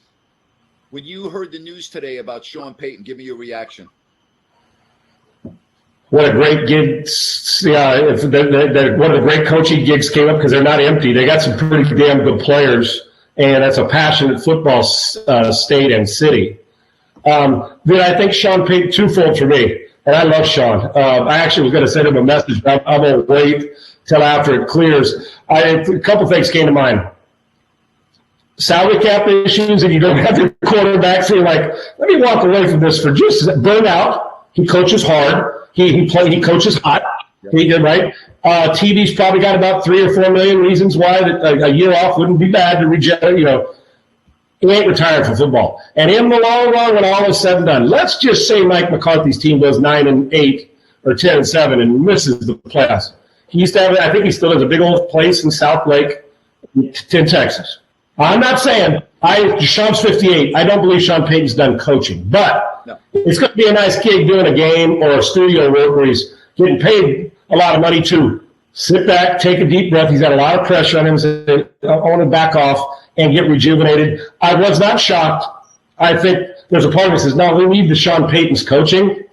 When you heard the news today about Sean Payton, give me your reaction. What a great gig. Yeah, one of the great coaching gigs came up because they're not empty. They got some pretty damn good players, and that's a passionate football state and city. Then I think Sean Payton, twofold for me, and I love Sean. I actually was going to send him a message, but I'm going to wait till after it clears. A couple things came to mind. Salary cap issues, and you don't have your quarterback, so you're like, let me walk away from this for just burnout. He coaches hard. He coaches hot. He did right. TV's probably got about 3 or 4 million reasons why a year off wouldn't be bad to reject. He ain't retired from football. And in the long run, when all is said and done, let's just say Mike McCarthy's team goes 9-8 or 10-7 and misses the playoffs. He used to have, I think he still has a big old place in South Lake, in Texas. I'm not saying Sean's 58. I don't believe Sean Payton's done coaching, but it's going to be a nice gig doing a game or a studio work where he's getting paid a lot of money to sit back, take a deep breath. He's got a lot of pressure on him. So I want to back off and get rejuvenated. I was not shocked. I think there's a part of me that says, no, we need the Sean Payton's coaching,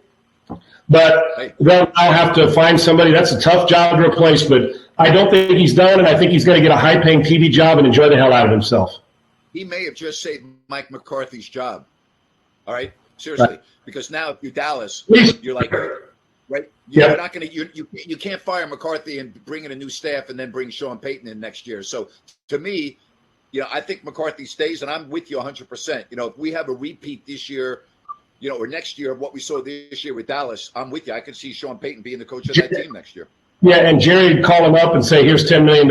but then I'll have to find somebody. That's a tough job to replace, but I don't think he's done, and I think he's going to get a high-paying TV job and enjoy the hell out of himself. He may have just saved Mike McCarthy's job. All right? Seriously. Right. Because now if you're Dallas, you're like, right? You're not going to you can't fire McCarthy and bring in a new staff and then bring Sean Payton in next year. So to me, I think McCarthy stays, and I'm with you 100%. If we have a repeat this year, or next year, what we saw this year with Dallas, I'm with you. I could see Sean Payton being the coach of that team next year. Yeah, and Jerry call him up and say, here's $10 million.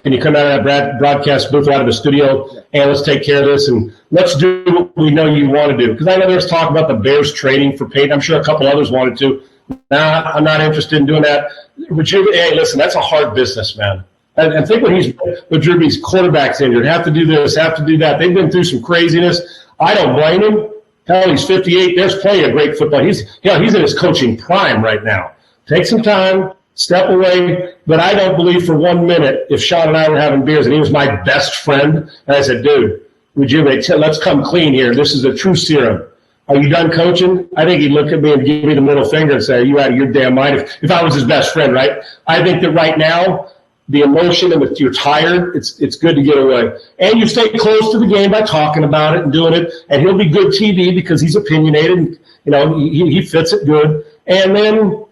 Can you come out of that broadcast booth out of the studio and let's take care of this and let's do what we know you want to do. Because I know there's talk about the Bears trading for Payton. I'm sure a couple others wanted to. Nah, I'm not interested in doing that. Hey, listen, that's a hard business, man. And think with Drew Brees, quarterback's injured, have to do this, have to do that. They've been through some craziness. I don't blame him. Hell, he's 58. There's plenty of great football. He's in his coaching prime right now. Take some time. Step away, but I don't believe for 1 minute if Sean and I were having beers and he was my best friend, and I said, dude, let's come clean here. This is a true serum. Are you done coaching? I think he'd look at me and give me the middle finger and say, are you out of your damn mind? If I was his best friend, right? I think that right now, the emotion and if you're tired, it's good to get away. And you stay close to the game by talking about it and doing it, and he'll be good TV because he's opinionated. He fits it good. And then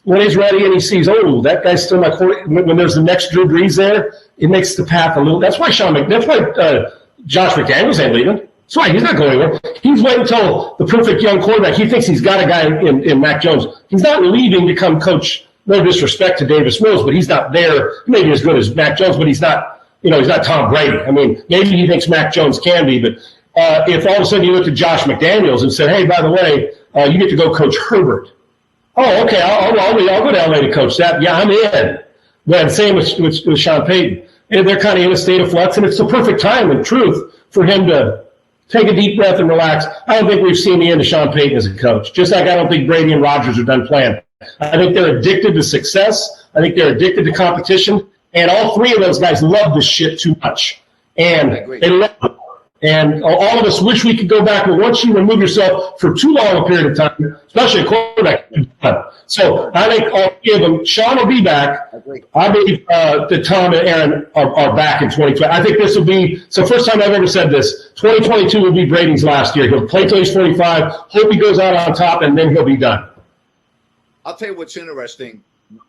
when he's ready and he sees, oh, that guy's still my quarterback, when there's the next Drew Brees there, it makes the path a little. That's why Josh McDaniels ain't leaving. That's why he's not going anywhere. He's waiting until the perfect young quarterback. He thinks he's got a guy in Mac Jones. He's not leaving to come coach. No disrespect to Davis Mills, but he's not there. Maybe as good as Mac Jones, but he's not. He's not Tom Brady. I mean, maybe he thinks Mac Jones can be, but if all of a sudden you looked at Josh McDaniels and said, hey, by the way, you get to go coach Herbert. Oh, okay. I'll go to LA to coach that. Yeah, I'm in. But same with Sean Payton. And they're kind of in a state of flux, and it's the perfect time, in truth, for him to take a deep breath and relax. I don't think we've seen the end of Sean Payton as a coach. Just like I don't think Brady and Rodgers are done playing. I think they're addicted to success. I think they're addicted to competition. And all three of those guys love this shit too much. And they love it. And all of us wish we could go back, but once you remove yourself for too long a period of time, especially a quarterback, so I think all three of them, Sean will be back. I believe that Tom and Aaron are back in 2020. I think this will be, so first time I've ever said this, 2022 will be Brady's last year. He'll play till he's 45, hope he goes out on top, and then he'll be done. I'll tell you what's interesting.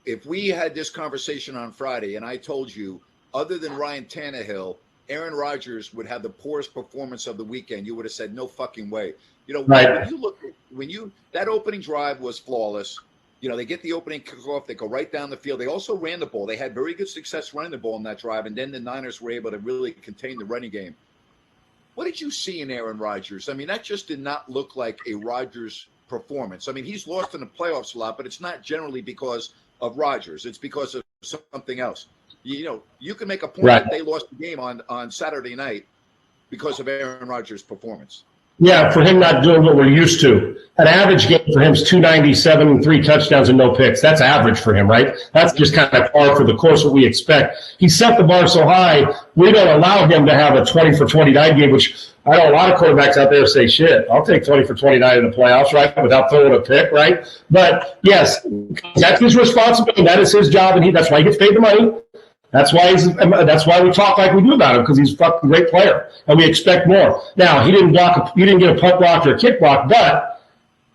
If we had this conversation on Friday and I told you, other than Ryan Tannehill, Aaron Rodgers would have the poorest performance of the weekend, you would have said, no fucking way. Right. When you that opening drive was flawless. They get the opening kickoff, they go right down the field. They also ran the ball. They had very good success running the ball in that drive, and then the Niners were able to really contain the running game. What did you see in Aaron Rodgers? I mean, that just did not look like a Rodgers performance. I mean, he's lost in the playoffs a lot, but it's not generally because of Rodgers. It's because of something else. You can make a point that they lost the game on Saturday night because of Aaron Rodgers' performance. Yeah, for him not doing what we're used to. An average game for him is 297 and 3 touchdowns and no picks. That's average for him, right? That's just kind of par for the course what we expect. He set the bar so high, we don't allow him to have a 20 for 29 game, which I know a lot of quarterbacks out there say, shit, I'll take 20 for 29 in the playoffs, right, without throwing a pick, right? But, yes, that's his responsibility. That is his job, and that's why he gets paid the money. That's why we talk like we do about him, because he's a fucking great player, and we expect more. Now, he didn't get a punt block or a kick block, but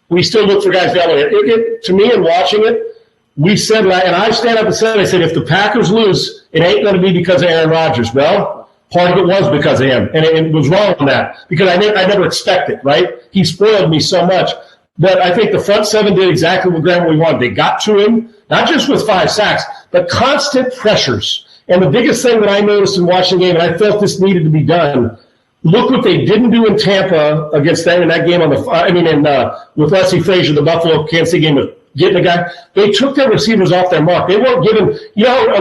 we still look for guys to elevate it. To me, in watching it, we said, and I stand up and said, if the Packers lose, it ain't going to be because of Aaron Rodgers. Well, part of it was because of him, and it was wrong on that, because I never expected, right? He spoiled me so much. But I think the front seven did exactly what we wanted. They got to him, not just with 5 sacks, but constant pressures. And the biggest thing that I noticed in watching the game, and I felt this needed to be done, look what they didn't do in Tampa against them in that game with Leslie Frazier, the Buffalo Kansas City game, getting the guy. They took their receivers off their mark. They weren't giving,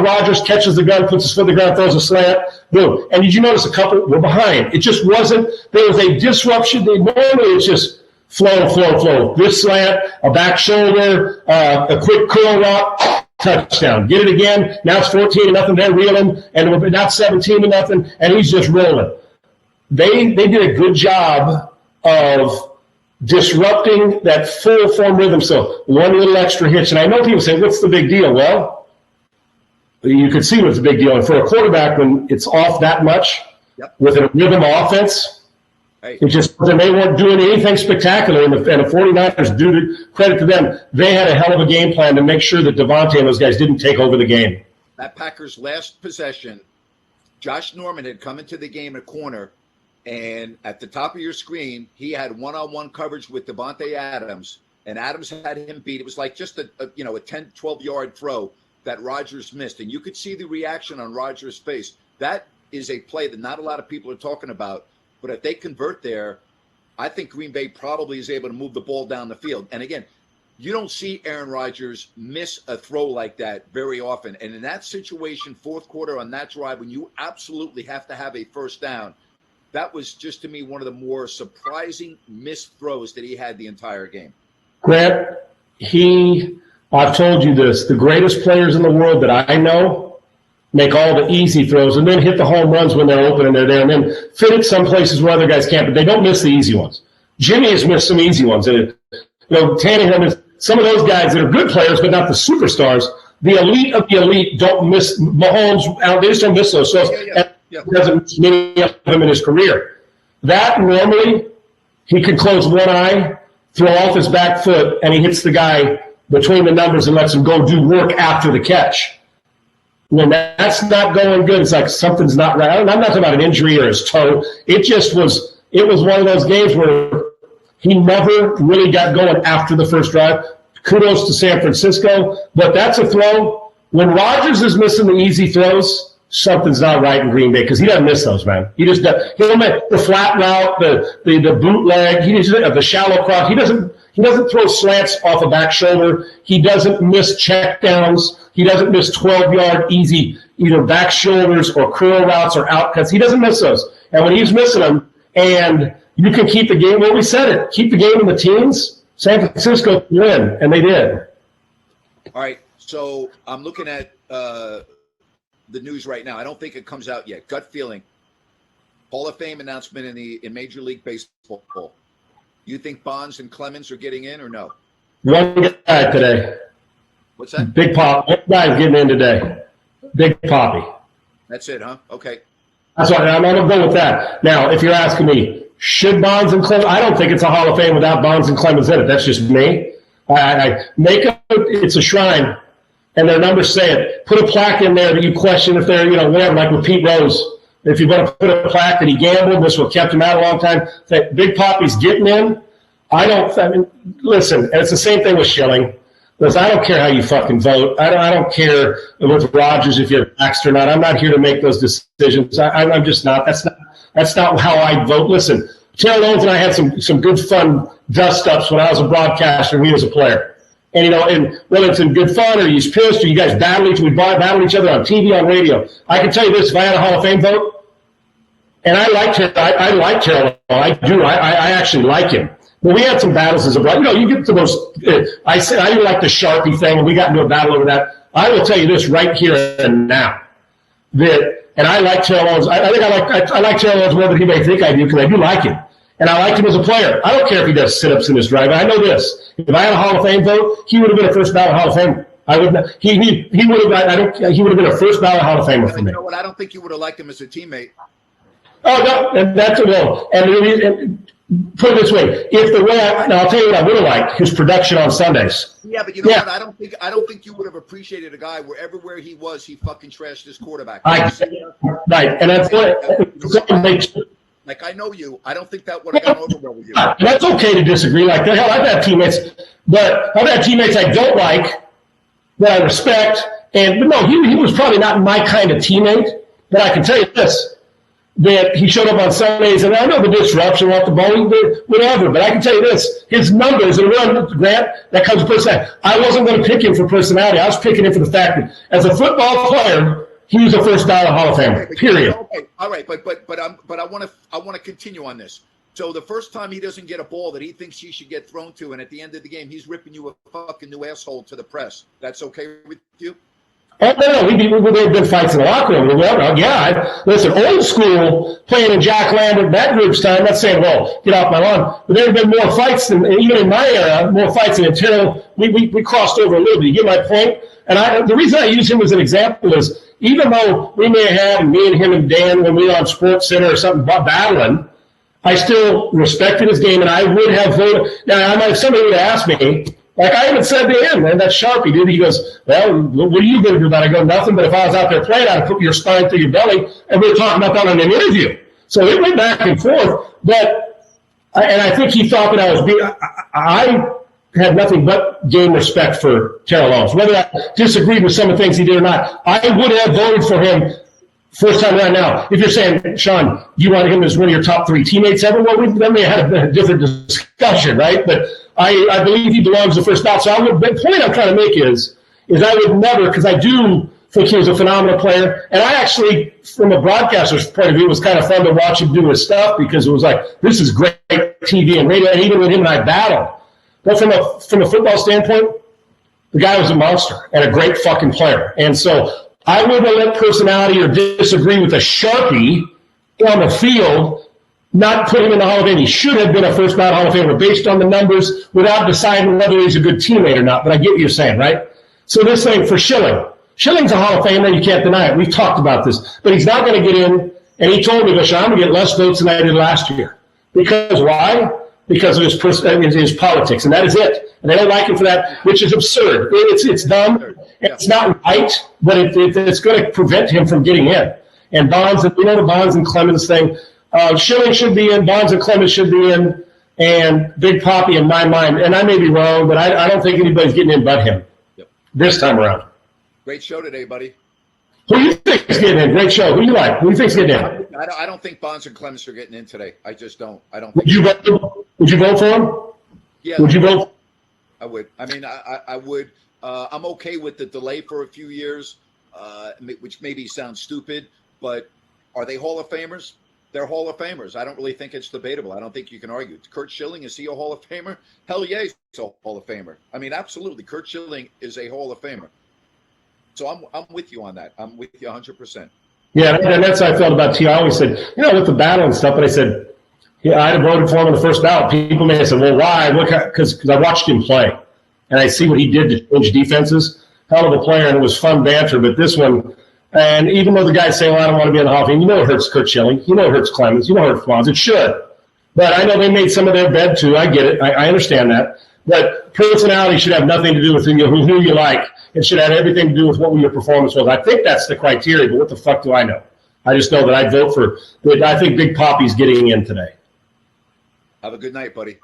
Rodgers catches the gun, puts his foot on the ground, throws a slant, boom. And did you notice a couple were behind? It just wasn't, there was a disruption. Normally it's just flow. This slant, a back shoulder, a quick curl rock, touchdown. Get it again. Now it's 14-0. They're reeling, and now 17-0, and he's just rolling. They did a good job of disrupting that full form rhythm. So one little extra hitch, and I know people say, "What's the big deal?" Well, you could see what's the big deal. And for a quarterback, when it's off that much with a rhythm offense. It just they weren't doing anything spectacular, and the 49ers, due to credit to them, they had a hell of a game plan to make sure that Devontae and those guys didn't take over the game. That Packers' last possession, Josh Norman had come into the game at corner, and at the top of your screen, he had one-on-one coverage with Devontae Adams, and Adams had him beat. It was like just a 10, 12-yard throw that Rodgers missed, and you could see the reaction on Rodgers' face. That is a play that not a lot of people are talking about, but if they convert there, I think Green Bay probably is able to move the ball down the field. And again, you don't see Aaron Rodgers miss a throw like that very often. And in that situation, fourth quarter on that drive, when you absolutely have to have a first down, that was just, to me, one of the more surprising missed throws that he had the entire game. Grant, I've told you this, the greatest players in the world that I know make all the easy throws and then hit the home runs when they're open and they're there, and then fit it some places where other guys can't, but they don't miss the easy ones. Jimmy has missed some easy ones. And, Tannehill is some of those guys that are good players, but not the superstars. The elite of the elite don't miss Mahomes. They just don't miss those. So doesn't miss many of them in his career. That normally he could close one eye, throw off his back foot, and he hits the guy between the numbers and lets him go do work after the catch. When that's not going good, it's like something's not right. I'm not talking about an injury or his toe. It was one of those games where he never really got going after the first drive. Kudos to San Francisco, but that's a throw. When Rodgers is missing the easy throws, something's not right in Green Bay because he doesn't miss those, man. He just he'll make the flat route, the bootleg, the shallow cross. He doesn't throw slants off a back shoulder. He doesn't miss check downs. He doesn't miss 12-yard easy either back shoulders or curl routes or out cuts. He doesn't miss those. And when he's missing them, and you can keep the game, well, we said it, keep the game in the teens, San Francisco win, and they did. All right, so I'm looking at the news right now. I don't think it comes out yet. Gut feeling. Hall of Fame announcement in Major League Baseball. You think Bonds and Clemens are getting in or no? One guy today. What's that? Big Pop. One guy's getting in today. Big Poppy. That's it, huh? Okay. That's right. I'm going to go with that. Now, if you're asking me, should Bonds and Clemens? I don't think it's a Hall of Fame without Bonds and Clemens in it. That's just me. It's a shrine, and their numbers say it. Put a plaque in there that you question if they're, whatever, like with Pete Rose. If you're going to put a plaque that he gambled, this will kept him out a long time. That Big Poppy's getting in. Listen, and it's the same thing with Schilling. Listen, I don't care how you fucking vote. I don't care with Rodgers if you're vaxxed or not. I'm not here to make those decisions. I'm just not. That's not how I vote. Listen, Taylor Owens and I had some good fun dust-ups when I was a broadcaster and he was a player. And, and whether it's in good fun or he's pissed or you guys battle each other on TV, on radio. I can tell you this, if I had a Hall of Fame vote, and I like Taylor, I do. I actually like him. But we had some battles as a brother. You get the most. I didn't like the Sharpie thing, and we got into a battle over that. I will tell you this right here and now, and I like Taylor Owens. I think I like Taylor Owens more than he may think I do because I do like him, and I liked him as a player. I don't care if he does sit-ups in his drive. I know this: if I had a Hall of Fame vote, he would have been a first ballot Hall of Famer. I would not. He would have. He would have been a first ballot Hall of Famer for me. You know what? I don't think you would have liked him as a teammate. Oh no, and that's well. And put it this way: I'll tell you what I would have liked, his production on Sundays. Yeah, but you know what? I don't think you would have appreciated a guy where everywhere he was, he fucking trashed his quarterback. Right, and that's what. Like I know you, I don't think that would have gone over well with you. That's okay to disagree. Like the hell, I've had teammates, but I've had teammates I don't like that I respect. But no, he was probably not my kind of teammate. But I can tell you this. That he showed up on Sundays, and I know the disruption off the ball, whatever, but I can tell you this, his numbers, and Grant, that comes with personality. I wasn't going to pick him for personality. I was picking him for the fact that as a football player, he was a first ballot Hall of Famer, period. Okay, all right, but I want to continue on this. So the first time he doesn't get a ball that he thinks he should get thrown to, and at the end of the game, he's ripping you a fucking new asshole to the press. That's okay with you? Oh, no, there have been fights in the locker room. Listen, old school, playing in Jack Lambert, that group's time, not saying, well, get off my lawn. But there have been more fights than, even in my era, more fights until we crossed over a little bit. You get my point? And the reason I use him as an example is, even though we may have had, me and him and Dan, when we were on Sports Center or something, battling, I still respected his game, and I would have voted. Now, somebody would ask me, like I even said to him, man, that Sharpie, dude, he goes, well, what are you going to do about it? I go, nothing, but if I was out there playing, I'd put your spine through your belly, and we were talking about that in an interview. So it went back and forth, and I think he thought that I had nothing but game respect for Terrell Owens. Whether I disagreed with some of the things he did or not, I would have voted for him first time around. Now, if you're saying, Sean, you want him as one of your top 3 teammates ever, well, then we had a different discussion, right? But I believe he belongs the first ballot. So the point I'm trying to make is I would never, because I do think he was a phenomenal player. And I actually, from a broadcaster's point of view, it was kind of fun to watch him do his stuff because it was like, this is great TV and radio, and even when him and I battled. But from a football standpoint, the guy was a monster and a great fucking player. And so I wouldn't let personality or disagree with a Sharpie on the field not put him in the Hall of Fame. He should have been a first ballot Hall of Famer based on the numbers without deciding whether he's a good teammate or not. But I get what you're saying, right? So this thing for Schilling. Schilling's a Hall of Famer. You can't deny it. We've talked about this. But he's not going to get in. And he told me, Sean, I'm going to get less votes than I did last year. Because why? Because of his politics. And that is it. And they don't like him for that, which is absurd. It's dumb. It's not right, but it's going to prevent him from getting in. And Bonds, the Bonds and Clemens thing, Schilling should be in, Bonds and Clemens should be in, and Big Papi in my mind. And I may be wrong, but I don't think anybody's getting in but him this time around. Great show today, buddy. Who do you think is getting in? Great show. Who do you like? Who do you think's getting in? I don't think Bonds and Clemens are getting in today. I just don't. I don't. Would you vote for him? Yeah. Would you vote? I would. I mean, I would. I'm okay with the delay for a few years, which maybe sounds stupid, but are they Hall of Famers? They're Hall of Famers. I don't really think it's debatable. I don't think you can argue. Curt Schilling, is he a Hall of Famer? Hell yeah, he's a Hall of Famer. I mean, absolutely. Curt Schilling is a Hall of Famer. So I'm with you on that. I'm with you 100%. Yeah, and that's how I felt about T. I always said, with the battle and stuff, but I said, yeah, I'd have voted for him on the first ballot. People may have said, well, why? Because I watched him play, and I see what he did to change defenses. Hell of a player, and it was fun banter. But this one, and even though the guy's saying, well, I don't want to be in the Hall of Fame, it hurts Curt Schilling. It hurts Clemens. It hurts Bonds. It should. But I know they made some of their bed, too. I get it. I understand that. But personality should have nothing to do with who you like. It should have everything to do with what your performance was. I think that's the criteria, but what the fuck do I know? I just know that I'd vote for – I think Big Papi's getting in today. Have a good night, buddy.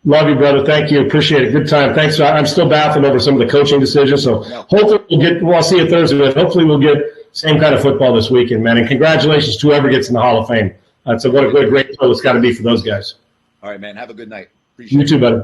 Love you, brother. Thank you. Appreciate it. Good time. Thanks. I'm still baffled over some of the coaching decisions, so hopefully I'll see you Thursday, but hopefully we'll get same kind of football this weekend, man. And congratulations to whoever gets in the Hall of Fame. What a great show it's got to be for those guys. All right, man. Have a good night. Appreciate it. You too, buddy.